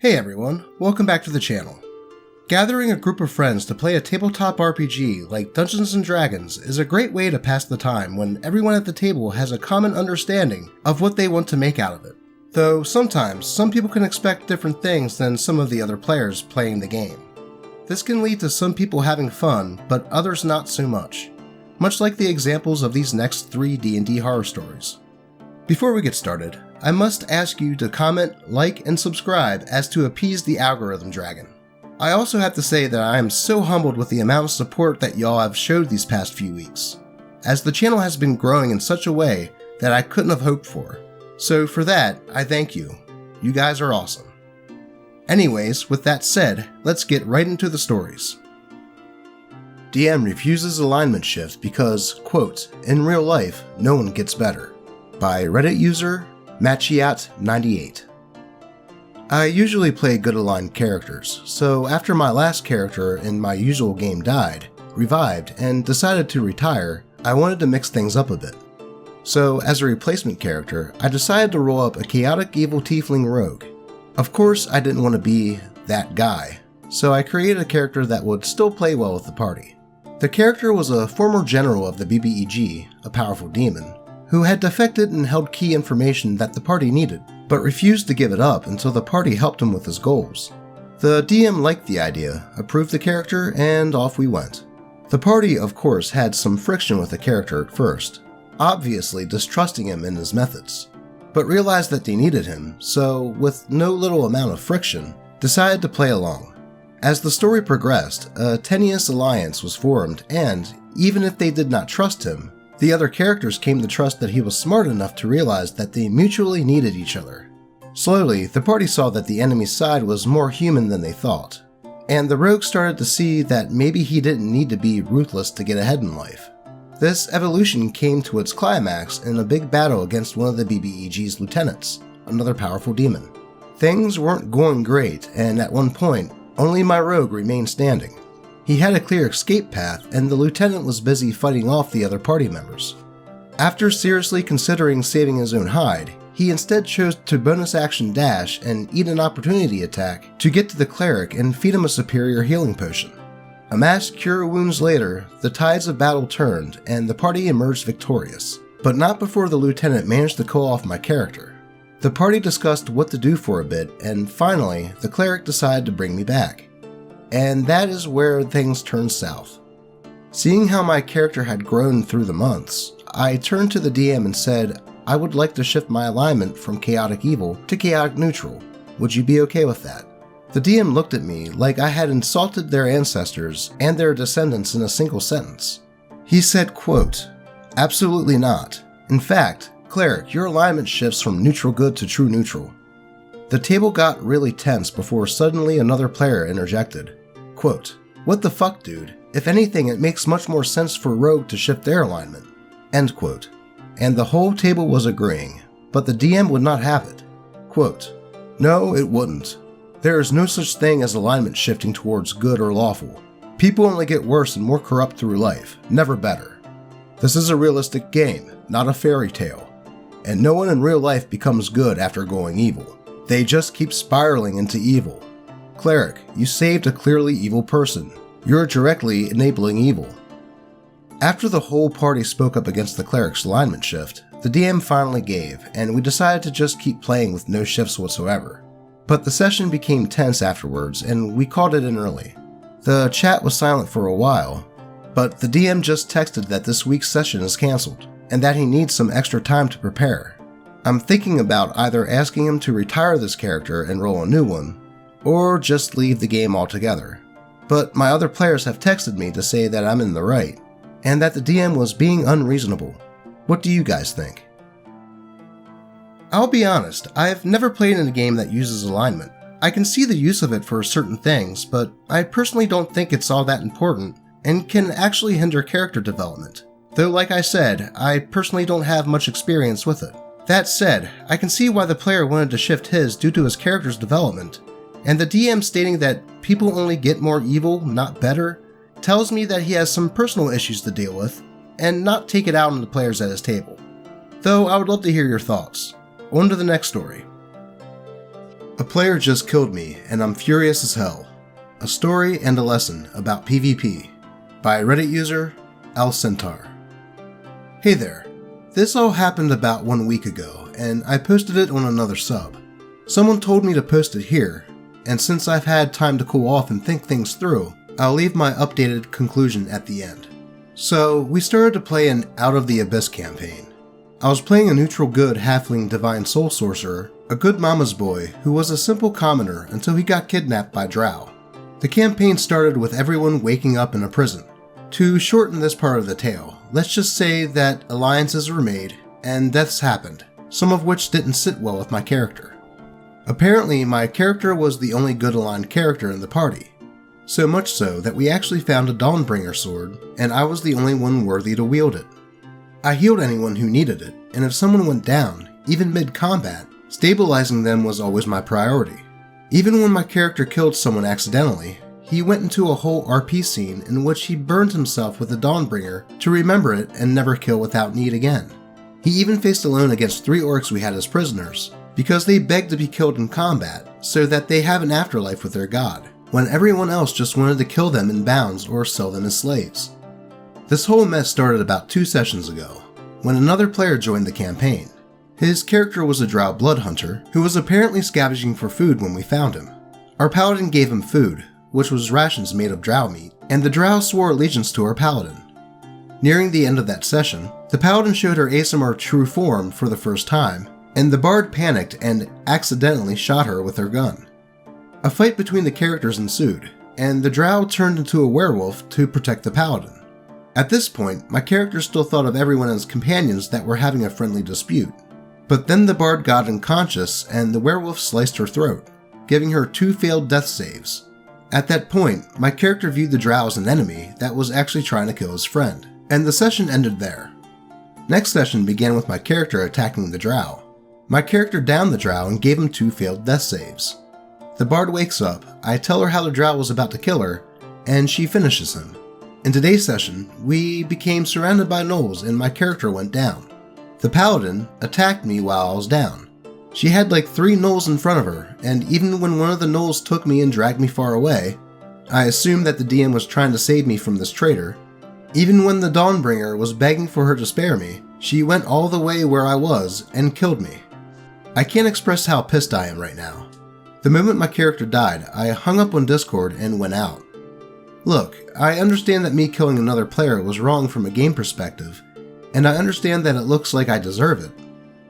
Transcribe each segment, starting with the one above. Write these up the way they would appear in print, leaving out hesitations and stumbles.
Hey everyone, welcome back to the channel. Gathering a group of friends to play a tabletop RPG like Dungeons & Dragons is a great way to pass the time when everyone at the table has a common understanding of what they want to make out of it. Though sometimes, some people can expect different things than some of the other players playing the game. This can lead to some people having fun, but others not so much. Much like the examples of these next 3 D&D horror stories. Before we get started, I must ask you to comment, like, and subscribe as to appease the algorithm dragon. I also have to say that I am so humbled with the amount of support that y'all have showed these past few weeks, as the channel has been growing in such a way that I couldn't have hoped for. So for that, I thank you. You guys are awesome. Anyways, with that said, let's get right into the stories. DM refuses alignment shift because, quote, in real life, no one gets better. By Reddit user Machiat98. I usually play good aligned characters, so after my last character in my usual game died, revived, and decided to retire, I wanted to mix things up a bit. So as a replacement character, I decided to roll up a chaotic evil tiefling rogue. Of course, I didn't want to be that guy, so I created a character that would still play well with the party. The character was a former general of the BBEG, a powerful demon, who had defected and held key information that the party needed, but refused to give it up until the party helped him with his goals. The DM liked the idea, approved the character, and off we went. The party, of course, had some friction with the character at first, obviously distrusting him and his methods, but realized that they needed him, so, with no little amount of friction, decided to play along. As the story progressed, a tenuous alliance was formed, and, even if they did not trust him, the other characters came to trust that he was smart enough to realize that they mutually needed each other. Slowly, the party saw that the enemy's side was more human than they thought, and the rogue started to see that maybe he didn't need to be ruthless to get ahead in life. This evolution came to its climax in a big battle against one of the BBEG's lieutenants, another powerful demon. Things weren't going great, and at one point, only my rogue remained standing. He had a clear escape path, and the lieutenant was busy fighting off the other party members. After seriously considering saving his own hide, he instead chose to bonus action dash and eat an opportunity attack to get to the cleric and feed him a superior healing potion. A mass cure wounds later, the tides of battle turned, and the party emerged victorious, but not before the lieutenant managed to call off my character. The party discussed what to do for a bit, and finally, the cleric decided to bring me back. And that is where things turned south. Seeing how my character had grown through the months, I turned to the DM and said I would like to shift my alignment from chaotic evil to chaotic neutral. Would you be okay with that? The DM looked at me like I had insulted their ancestors and their descendants in a single sentence. He said, quote, absolutely not. In fact, cleric, your alignment shifts from neutral good to true neutral. The table got really tense before suddenly another player interjected. Quote, what the fuck, dude? If anything, it makes much more sense for rogue to shift their alignment. End quote. And the whole table was agreeing, but the DM would not have it. Quote, no, it wouldn't. There is no such thing as alignment shifting towards good or lawful. People only get worse and more corrupt through life, never better. This is a realistic game, not a fairy tale. And no one in real life becomes good after going evil. They just keep spiraling into evil. Cleric, you saved a clearly evil person. You're directly enabling evil. After the whole party spoke up against the cleric's alignment shift, the DM finally gave, and we decided to just keep playing with no shifts whatsoever. But the session became tense afterwards, and we called it in early. The chat was silent for a while, but the DM just texted that this week's session is cancelled, and that he needs some extra time to prepare. I'm thinking about either asking him to retire this character and roll a new one, or just leave the game altogether. But my other players have texted me to say that I'm in the right, and that the DM was being unreasonable. What do you guys think? I'll be honest, I've never played in a game that uses alignment. I can see the use of it for certain things, but I personally don't think it's all that important, and can actually hinder character development. Though like I said, I personally don't have much experience with it. That said, I can see why the player wanted to shift his due to his character's development, and the DM stating that people only get more evil, not better, tells me that he has some personal issues to deal with, and not take it out on the players at his table. Though I would love to hear your thoughts. On to the next story. A player just killed me, and I'm furious as hell. A story and a lesson about PvP by Reddit user Centaur. Hey there. This all happened about 1 week ago, and I posted it on another sub. Someone told me to post it here, and since I've had time to cool off and think things through, I'll leave my updated conclusion at the end. So, we started to play an Out of the Abyss campaign. I was playing a neutral good halfling divine soul sorcerer, a good mama's boy who was a simple commoner until he got kidnapped by drow. The campaign started with everyone waking up in a prison. To shorten this part of the tale, let's just say that alliances were made and deaths happened, some of which didn't sit well with my character. Apparently, my character was the only good aligned character in the party, so much so that we actually found a Dawnbringer sword, and I was the only one worthy to wield it. I healed anyone who needed it, and if someone went down, even mid-combat, stabilizing them was always my priority. Even when my character killed someone accidentally, he went into a whole RP scene in which he burned himself with a Dawnbringer to remember it and never kill without need again. He even faced alone against 3 orcs we had as prisoners, because they begged to be killed in combat so that they have an afterlife with their god, when everyone else just wanted to kill them in bounds or sell them as slaves. This whole mess started about 2 sessions ago, when another player joined the campaign. His character was a drow blood hunter who was apparently scavenging for food when we found him. Our paladin gave him food, which was rations made of drow meat, and the drow swore allegiance to our paladin. Nearing the end of that session, the paladin showed her ASMR true form for the first time, and the bard panicked and accidentally shot her with her gun. A fight between the characters ensued, and the drow turned into a werewolf to protect the paladin. At this point, my character still thought of everyone as companions that were having a friendly dispute, but then the bard got unconscious and the werewolf sliced her throat, giving her 2 failed death saves. At that point, my character viewed the drow as an enemy that was actually trying to kill his friend, and the session ended there. Next session began with my character attacking the drow. My character downed the drow and gave him 2 failed death saves. The bard wakes up, I tell her how the drow was about to kill her, and she finishes him. In today's session, we became surrounded by gnolls and my character went down. The paladin attacked me while I was down. She had like 3 gnolls in front of her, and even when one of the gnolls took me and dragged me far away, I assumed that the DM was trying to save me from this traitor. Even when the Dawnbringer was begging for her to spare me, she went all the way where I was and killed me. I can't express how pissed I am right now. The moment my character died, I hung up on Discord and went out. Look, I understand that me killing another player was wrong from a game perspective, and I understand that it looks like I deserve it.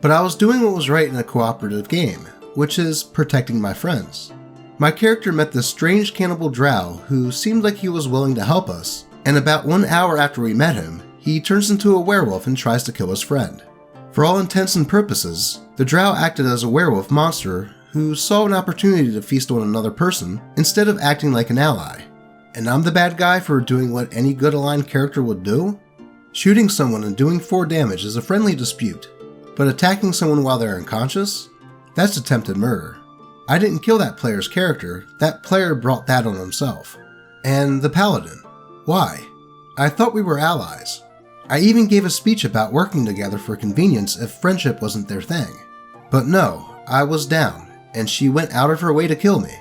But I was doing what was right in a cooperative game, which is protecting my friends. My character met this strange cannibal drow who seemed like he was willing to help us, and about 1 hour after we met him, he turns into a werewolf and tries to kill his friend. For all intents and purposes, the drow acted as a werewolf monster who saw an opportunity to feast on another person instead of acting like an ally. And I'm the bad guy for doing what any good aligned character would do? Shooting someone and doing 4 damage is a friendly dispute. But attacking someone while they're unconscious? That's attempted murder. I didn't kill that player's character, that player brought that on himself. And the paladin. Why? I thought we were allies. I even gave a speech about working together for convenience if friendship wasn't their thing. But no, I was down, and she went out of her way to kill me.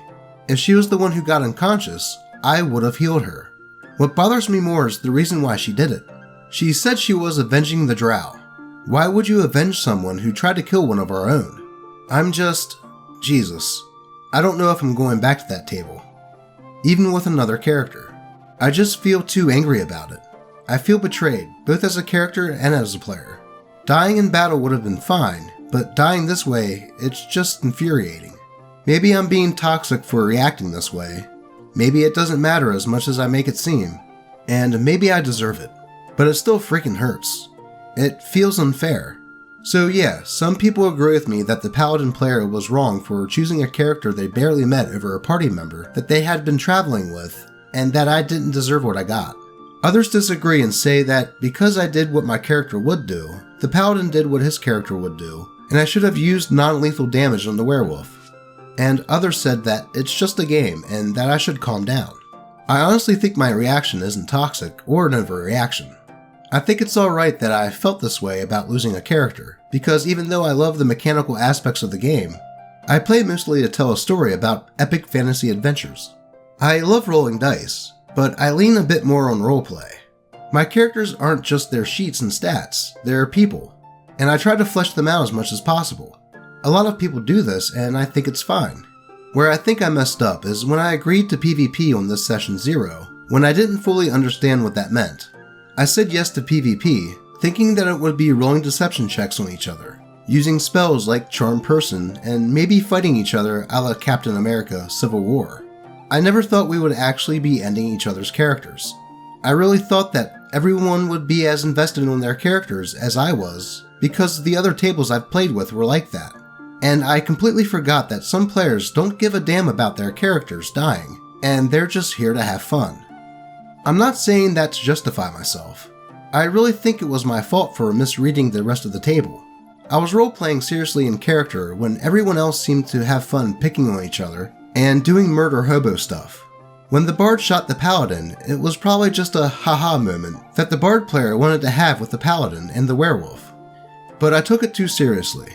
If she was the one who got unconscious, I would have healed her. What bothers me more is the reason why she did it. She said she was avenging the drow. Why would you avenge someone who tried to kill one of our own? Jesus. I don't know if I'm going back to that table. Even with another character. I just feel too angry about it. I feel betrayed, both as a character and as a player. Dying in battle would have been fine, but dying this way, it's just infuriating. Maybe I'm being toxic for reacting this way. Maybe it doesn't matter as much as I make it seem. And maybe I deserve it. But it still freaking hurts. It feels unfair. So yeah, some people agree with me that the paladin player was wrong for choosing a character they barely met over a party member that they had been traveling with, and that I didn't deserve what I got. Others disagree and say that because I did what my character would do, the paladin did what his character would do, and I should have used non-lethal damage on the werewolf. And others said that it's just a game and that I should calm down. I honestly think my reaction isn't toxic or an overreaction. I think it's alright that I felt this way about losing a character, because even though I love the mechanical aspects of the game, I play mostly to tell a story about epic fantasy adventures. I love rolling dice, but I lean a bit more on roleplay. My characters aren't just their sheets and stats, they're people, and I try to flesh them out as much as possible. A lot of people do this, and I think it's fine. Where I think I messed up is when I agreed to PvP on this session 0, when I didn't fully understand what that meant. I said yes to PvP, thinking that it would be rolling deception checks on each other, using spells like Charm Person, and maybe fighting each other a la Captain America Civil War. I never thought we would actually be ending each other's characters. I really thought that everyone would be as invested in their characters as I was, because the other tables I've played with were like that. And I completely forgot that some players don't give a damn about their characters dying, and they're just here to have fun. I'm not saying that to justify myself. I really think it was my fault for misreading the rest of the table. I was role-playing seriously in character when everyone else seemed to have fun picking on each other and doing murder hobo stuff. When the bard shot the paladin, it was probably just a haha moment that the bard player wanted to have with the paladin and the werewolf. But I took it too seriously.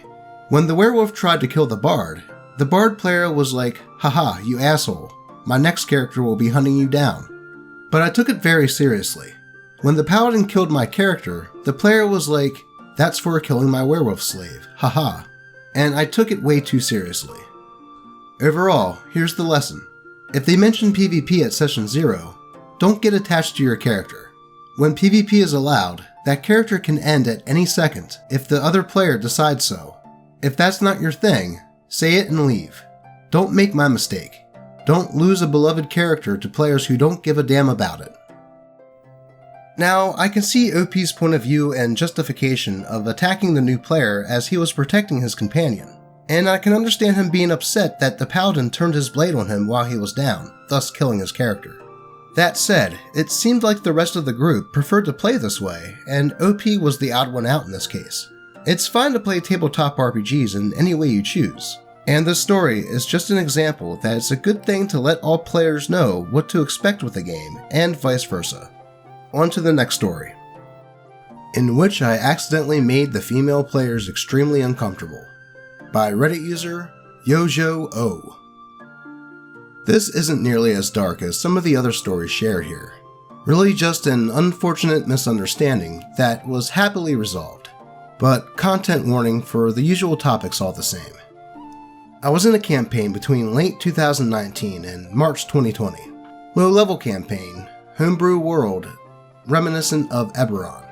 When the werewolf tried to kill the bard player was like, haha, you asshole, my next character will be hunting you down. But I took it very seriously. When the paladin killed my character, the player was like, that's for killing my werewolf slave, haha. And I took it way too seriously. Overall, here's the lesson. If they mention PvP at session 0, don't get attached to your character. When PvP is allowed, that character can end at any second if the other player decides so. If that's not your thing, say it and leave. Don't make my mistake. Don't lose a beloved character to players who don't give a damn about it. Now, I can see OP's point of view and justification of attacking the new player as he was protecting his companion. And I can understand him being upset that the paladin turned his blade on him while he was down, thus killing his character. That said, it seemed like the rest of the group preferred to play this way, and OP was the odd one out in this case. It's fine to play tabletop RPGs in any way you choose, and this story is just an example that it's a good thing to let all players know what to expect with a game, and vice versa. On to the next story. In which I accidentally made the female players extremely uncomfortable. By Reddit user YoJo0. This isn't nearly as dark as some of the other stories shared here. Really just an unfortunate misunderstanding that was happily resolved. But content warning for the usual topics all the same. I was in a campaign between late 2019 and March 2020. Low-level campaign, homebrew world, reminiscent of Eberron.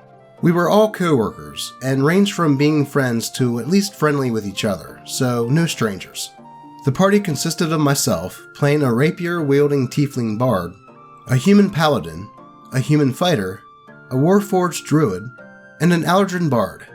We were all co-workers, and ranged from being friends to at least friendly with each other, so no strangers. The party consisted of myself, playing a rapier-wielding tiefling bard, a human paladin, a human fighter, a warforged druid, and an Aldrin bard.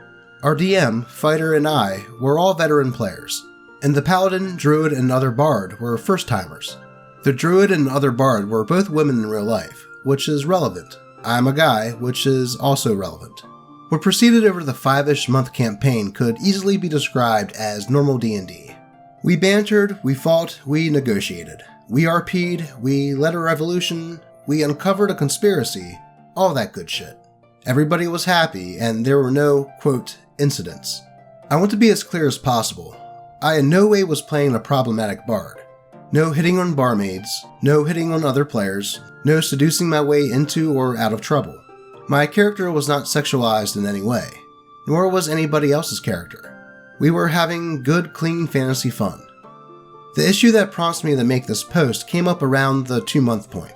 Our DM, fighter, and I were all veteran players, and the paladin, druid, and other bard were first-timers. The druid and other bard were both women in real life, which is relevant. I'm a guy, which is also relevant. What proceeded over the 5-ish month campaign could easily be described as normal D&D. We bantered, we fought, we negotiated. We RP'd, we led a revolution, we uncovered a conspiracy, all that good shit. Everybody was happy, and there were no, quote, incidents. I want to be as clear as possible. I in no way was playing a problematic bard. No hitting on barmaids, no hitting on other players, no seducing my way into or out of trouble. My character was not sexualized in any way, nor was anybody else's character. We were having good, clean fantasy fun. The issue that prompts me to make this post came up around the 2-month point.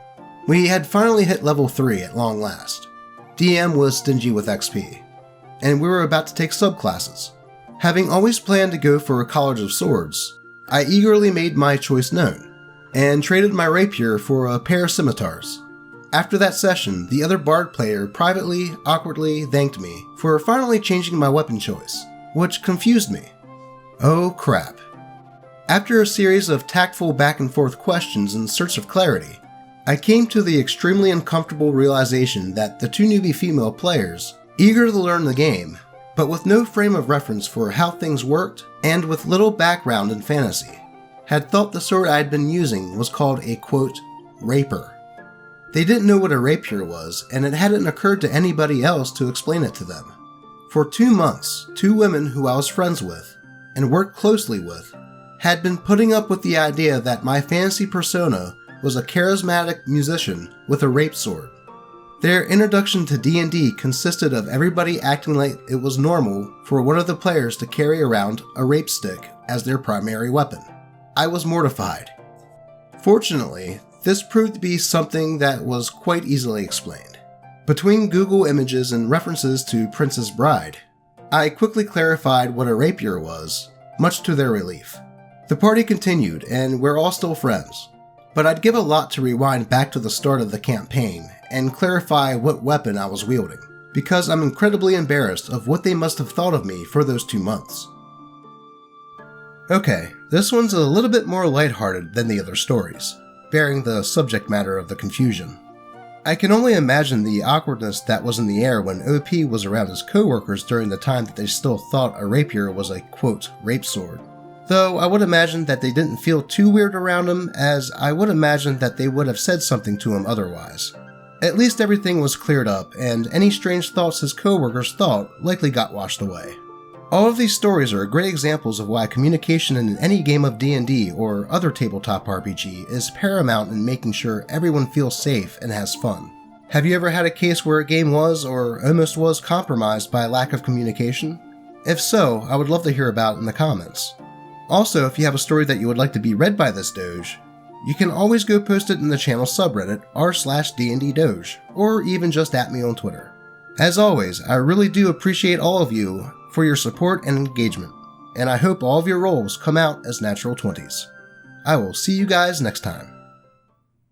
We had finally hit level 3 at long last. DM was stingy with XP, and we were about to take subclasses. Having always planned to go for a College of Swords, I eagerly made my choice known, and traded my rapier for a pair of scimitars. After that session, the other bard player privately, awkwardly thanked me for finally changing my weapon choice, which confused me. Oh crap. After a series of tactful back and forth questions in search of clarity, I came to the extremely uncomfortable realization that the two newbie female players, eager to learn the game, but with no frame of reference for how things worked, and with little background in fantasy, had thought the sword I had been using was called a, quote, raper. They didn't know what a rapier was, and it hadn't occurred to anybody else to explain it to them. For 2 months, 2 women who I was friends with, and worked closely with, had been putting up with the idea that my fantasy persona was a charismatic musician with a rape sword. Their introduction to D&D consisted of everybody acting like it was normal for one of the players to carry around a rape stick as their primary weapon. I was mortified. Fortunately, this proved to be something that was quite easily explained. Between Google images and references to Princess Bride, I quickly clarified what a rapier was, much to their relief. The party continued, and we're all still friends. But I'd give a lot to rewind back to the start of the campaign and clarify what weapon I was wielding, because I'm incredibly embarrassed of what they must have thought of me for those 2 months. Okay, this one's a little bit more lighthearted than the other stories, bearing the subject matter of the confusion. I can only imagine the awkwardness that was in the air when OP was around his coworkers during the time that they still thought a rapier was a, quote, rape sword. Though I would imagine that they didn't feel too weird around him, as I would imagine that they would have said something to him otherwise. At least everything was cleared up, and any strange thoughts his coworkers thought likely got washed away. All of these stories are great examples of why communication in any game of D&D or other tabletop RPG is paramount in making sure everyone feels safe and has fun. Have you ever had a case where a game was, or almost was, compromised by lack of communication? If so, I would love to hear about it in the comments. Also, if you have a story that you would like to be read by this Doge, you can always go post it in the channel subreddit r/D&D Doge, or even just at me on Twitter. As always, I really do appreciate all of you for your support and engagement, and I hope all of your roles come out as natural 20s. I will see you guys next time.